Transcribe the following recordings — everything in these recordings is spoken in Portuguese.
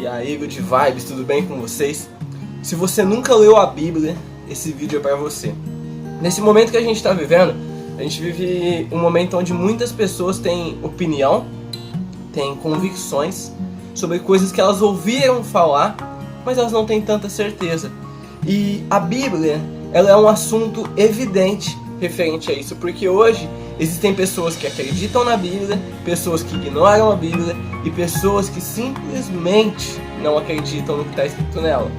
E aí, good vibes, tudo bem com vocês? Se você nunca leu a Bíblia, esse vídeo é para você. Nesse momento que a gente está vivendo, a gente vive um momento onde muitas pessoas têm opinião, têm convicções sobre coisas que elas ouviram falar, mas elas não têm tanta certeza. E a Bíblia, ela é um assunto evidente referente a isso, porque hoje existem pessoas que acreditam na Bíblia, pessoas que ignoram a Bíblia e pessoas que simplesmente não acreditam no que está escrito nela.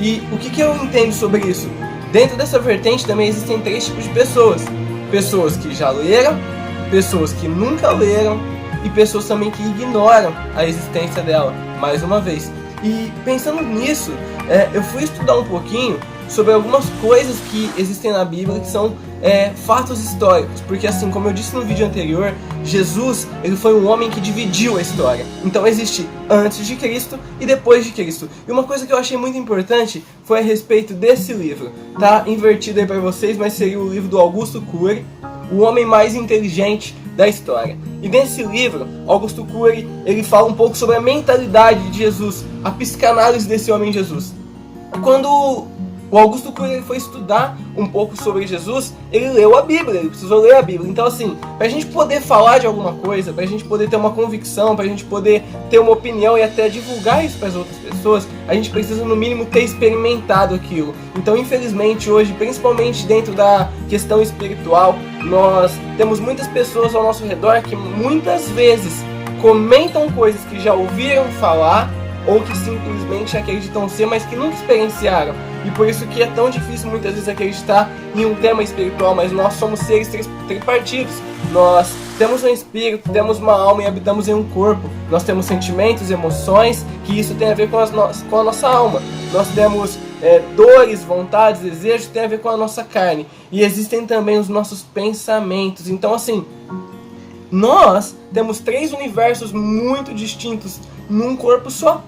E o que eu entendo sobre isso? Dentro dessa vertente também existem três tipos de pessoas. Pessoas que já leram, pessoas que nunca leram e pessoas também que ignoram a existência dela, mais uma vez. E pensando nisso, eu fui estudar um pouquinho sobre algumas coisas que existem na Bíblia que são fatos históricos, porque assim, como eu disse no vídeo anterior, Jesus, ele foi um homem que dividiu a história. Então existe antes de Cristo e depois de Cristo. E uma coisa que eu achei muito importante foi a respeito desse livro. Tá invertido aí para vocês, mas seria o livro do Augusto Cury, o homem mais inteligente da história. E nesse livro, Augusto Cury, ele fala um pouco sobre a mentalidade de Jesus, a psicanálise desse homem Jesus. Quando o Augusto Cury foi estudar um pouco sobre Jesus, ele leu a Bíblia, ele precisou ler a Bíblia. Então assim, pra gente poder falar de alguma coisa, pra gente poder ter uma convicção, pra gente poder ter uma opinião e até divulgar isso para as outras pessoas, a gente precisa no mínimo ter experimentado aquilo. Então infelizmente hoje, principalmente dentro da questão espiritual, nós temos muitas pessoas ao nosso redor que muitas vezes comentam coisas que já ouviram falar ou que simplesmente acreditam ser, mas que nunca experienciaram. E por isso que é tão difícil muitas vezes acreditar em um tema espiritual, mas nós somos seres tripartidos. Nós temos um espírito, temos uma alma e habitamos em um corpo. Nós temos sentimentos, emoções, que isso tem a ver com a nossa alma. Nós temos dores, vontades, desejos, que tem a ver com a nossa carne. E existem também os nossos pensamentos. Então assim, nós temos três universos muito distintos num corpo só,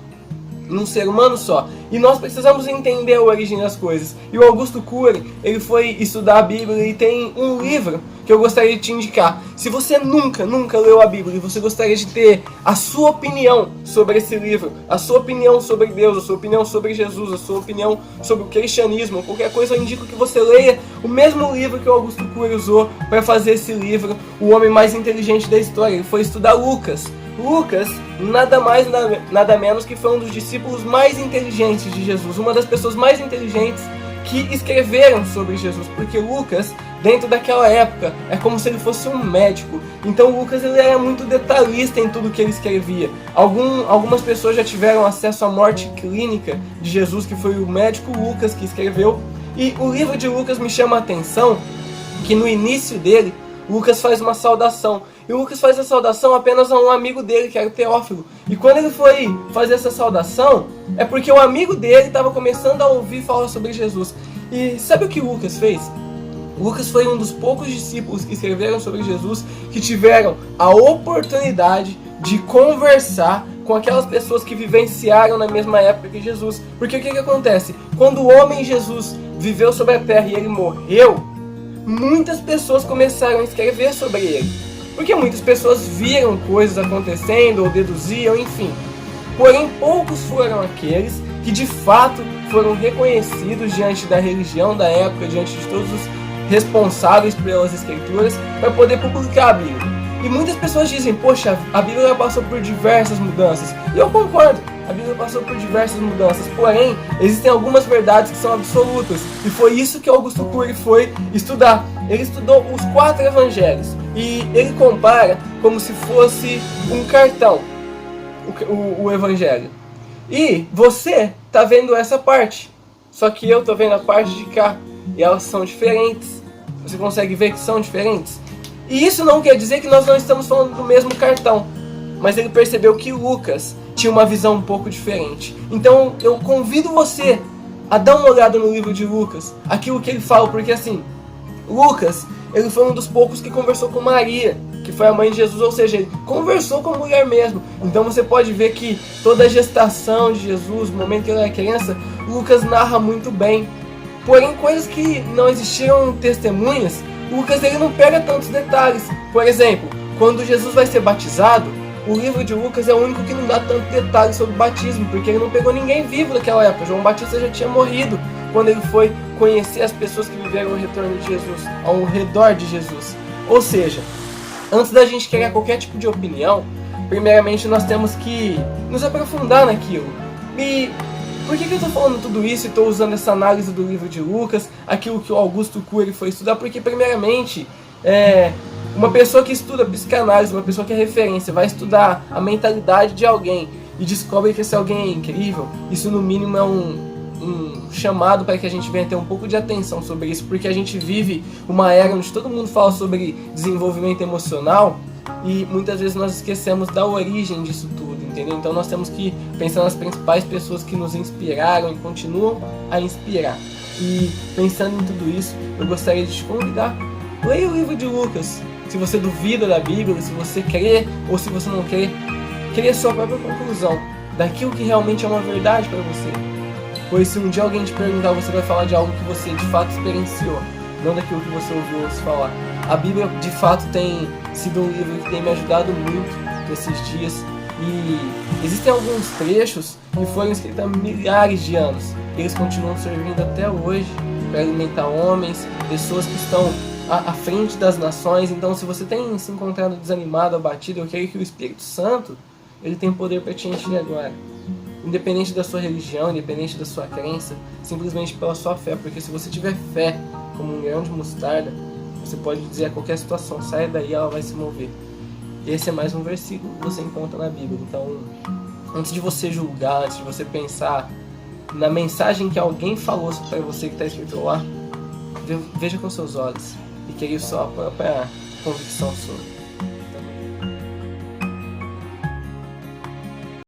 num ser humano só. E nós precisamos entender a origem das coisas. E o Augusto Cury, ele foi estudar a Bíblia e tem um livro que eu gostaria de te indicar. Se você nunca leu a Bíblia e você gostaria de ter a sua opinião sobre esse livro, a sua opinião sobre Deus, a sua opinião sobre Jesus, a sua opinião sobre o cristianismo, qualquer coisa, eu indico que você leia o mesmo livro que o Augusto Cury usou para fazer esse livro, O Homem Mais Inteligente da História. Ele foi estudar Lucas. Lucas, nada mais, nada menos que foi um dos discípulos mais inteligentes de Jesus, uma das pessoas mais inteligentes que escreveram sobre Jesus, porque Lucas, dentro daquela época, é como se ele fosse um médico. Então Lucas, ele era muito detalhista em tudo que ele escrevia. Algumas pessoas já tiveram acesso à morte clínica de Jesus, que foi o médico Lucas que escreveu. E o livro de Lucas me chama a atenção que no início dele, Lucas faz uma saudação. E Lucas faz a saudação apenas a um amigo dele, que era o Teófilo. E quando ele foi fazer essa saudação, é porque o amigo dele estava começando a ouvir falar sobre Jesus. E sabe o que Lucas fez? Lucas foi um dos poucos discípulos que escreveram sobre Jesus que tiveram a oportunidade de conversar com aquelas pessoas que vivenciaram na mesma época que Jesus. Porque o que acontece? Quando o homem Jesus viveu sobre a terra e ele morreu, muitas pessoas começaram a escrever sobre ele. Porque muitas pessoas viram coisas acontecendo ou deduziam, enfim. Porém, poucos foram aqueles que de fato foram reconhecidos diante da religião da época, diante de todos os responsáveis pelas escrituras, para poder publicar a Bíblia. E muitas pessoas dizem, poxa, a Bíblia passou por diversas mudanças. E eu concordo, a Bíblia passou por diversas mudanças. Porém, existem algumas verdades que são absolutas. E foi isso que Augusto Cury foi estudar. Ele estudou os 4 evangelhos. E ele compara como se fosse um cartão, o evangelho. E você está vendo essa parte. Só que eu estou vendo a parte de cá. E elas são diferentes. Você consegue ver que são diferentes? E isso não quer dizer que nós não estamos falando do mesmo cartão. Mas ele percebeu que Lucas tinha uma visão um pouco diferente. Então eu convido você a dar uma olhada no livro de Lucas, aquilo que ele fala, porque assim, Lucas, ele foi um dos poucos que conversou com Maria, que foi a mãe de Jesus, ou seja, ele conversou com a mulher mesmo. Então você pode ver que toda a gestação de Jesus, o momento que ele era criança, Lucas narra muito bem. Porém, coisas que não existiam testemunhas, Lucas ele não pega tantos detalhes. Por exemplo, quando Jesus vai ser batizado, o livro de Lucas é o único que não dá tanto detalhe sobre o batismo, porque ele não pegou ninguém vivo naquela época. João Batista já tinha morrido quando ele foi conhecer as pessoas que viveram o retorno de Jesus, ao redor de Jesus. Ou seja, antes da gente criar qualquer tipo de opinião, primeiramente nós temos que nos aprofundar naquilo. E por que eu estou falando tudo isso e estou usando essa análise do livro de Lucas, aquilo que o Augusto Cury foi estudar? Porque primeiramente, uma pessoa que estuda psicanálise, uma pessoa que é referência, vai estudar a mentalidade de alguém e descobre que esse alguém é incrível, isso no mínimo é um chamado para que a gente venha ter um pouco de atenção sobre isso, porque a gente vive uma era onde todo mundo fala sobre desenvolvimento emocional e muitas vezes nós esquecemos da origem disso tudo, entendeu? Então nós temos que pensar nas principais pessoas que nos inspiraram e continuam a inspirar. E pensando em tudo isso, eu gostaria de te convidar, leia o livro de Lucas. Se você duvida da Bíblia, se você crê ou se você não crê, crie a sua própria conclusão daquilo que realmente é uma verdade para você. Pois se um dia alguém te perguntar, você vai falar de algo que você de fato experienciou, não daquilo que você ouviu se falar. A Bíblia de fato tem sido um livro que tem me ajudado muito nesses dias. E existem alguns trechos que foram escritos há milhares de anos. Eles continuam servindo até hoje para alimentar homens, pessoas que estão à frente das nações. Então, se você tem se encontrado desanimado, abatido, eu creio que o Espírito Santo, ele tem poder para te encher agora. Independente da sua religião, independente da sua crença, simplesmente pela sua fé. Porque se você tiver fé como um grão de mostarda, você pode dizer a qualquer situação, saia daí, ela vai se mover. Esse é mais um versículo que você encontra na Bíblia. Então, antes de você julgar, antes de você pensar na mensagem que alguém falou para você que está escrito lá, veja com seus olhos e crie sua própria convicção sua.